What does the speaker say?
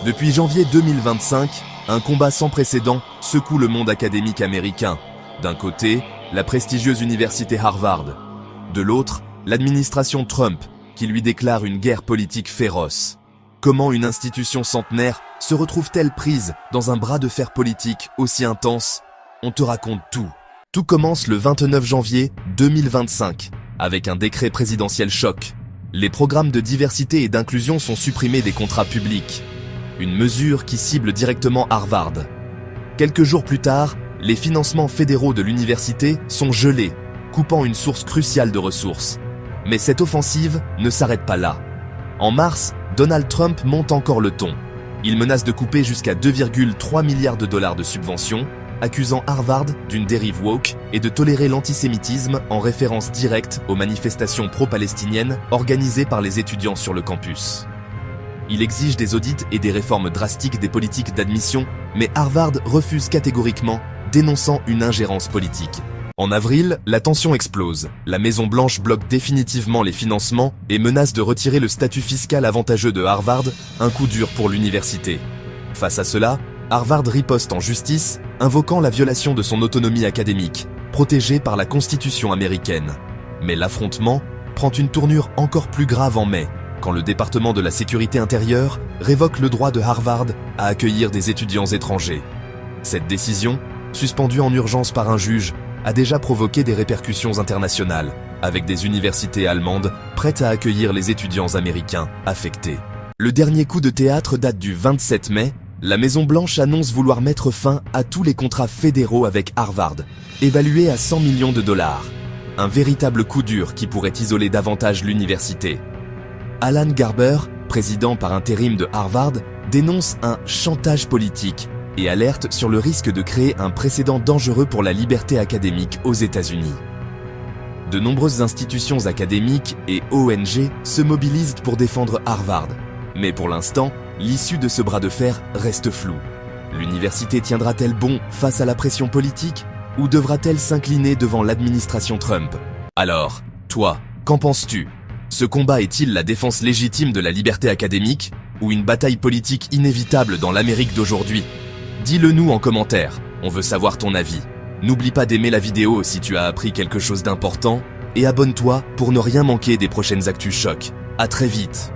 Depuis janvier 2025, un combat sans précédent secoue le monde académique américain. D'un côté, la prestigieuse université Harvard. De l'autre, l'administration Trump, qui lui déclare une guerre politique féroce. Comment une institution centenaire se retrouve-t-elle prise dans un bras de fer politique aussi intense? On te raconte tout. Tout commence le 29 janvier 2025, avec un décret présidentiel choc. Les programmes de diversité et d'inclusion sont supprimés des contrats publics. Une mesure qui cible directement Harvard. Quelques jours plus tard, les financements fédéraux de l'université sont gelés, coupant une source cruciale de ressources. Mais cette offensive ne s'arrête pas là. En mars, Donald Trump monte encore le ton. Il menace de couper jusqu'à 2,3 milliards de dollars de subventions, accusant Harvard d'une dérive woke et de tolérer l'antisémitisme en référence directe aux manifestations pro-palestiniennes organisées par les étudiants sur le campus. Il exige des audits et des réformes drastiques des politiques d'admission, mais Harvard refuse catégoriquement, dénonçant une ingérence politique. En avril, la tension explose. La Maison-Blanche bloque définitivement les financements et menace de retirer le statut fiscal avantageux de Harvard, un coup dur pour l'université. Face à cela, Harvard riposte en justice, invoquant la violation de son autonomie académique, protégée par la Constitution américaine. Mais l'affrontement prend une tournure encore plus grave en mai, quand le département de la sécurité intérieure révoque le droit de Harvard à accueillir des étudiants étrangers. Cette décision, suspendue en urgence par un juge, a déjà provoqué des répercussions internationales, avec des universités allemandes prêtes à accueillir les étudiants américains affectés. Le dernier coup de théâtre date du 27 mai, la Maison-Blanche annonce vouloir mettre fin à tous les contrats fédéraux avec Harvard, évalués à 100 millions de dollars. Un véritable coup dur qui pourrait isoler davantage l'université. Alan Garber, président par intérim de Harvard, dénonce un chantage politique et alerte sur le risque de créer un précédent dangereux pour la liberté académique aux États-Unis. De nombreuses institutions académiques et ONG se mobilisent pour défendre Harvard. Mais pour l'instant, l'issue de ce bras de fer reste floue. L'université tiendra-t-elle bon face à la pression politique ou devra-t-elle s'incliner devant l'administration Trump? Alors, toi, qu'en penses-tu? Ce combat est-il la défense légitime de la liberté académique ou une bataille politique inévitable dans l'Amérique d'aujourd'hui? Dis-le nous en commentaire, on veut savoir ton avis. N'oublie pas d'aimer la vidéo si tu as appris quelque chose d'important et abonne-toi pour ne rien manquer des prochaines actus chocs. À très vite.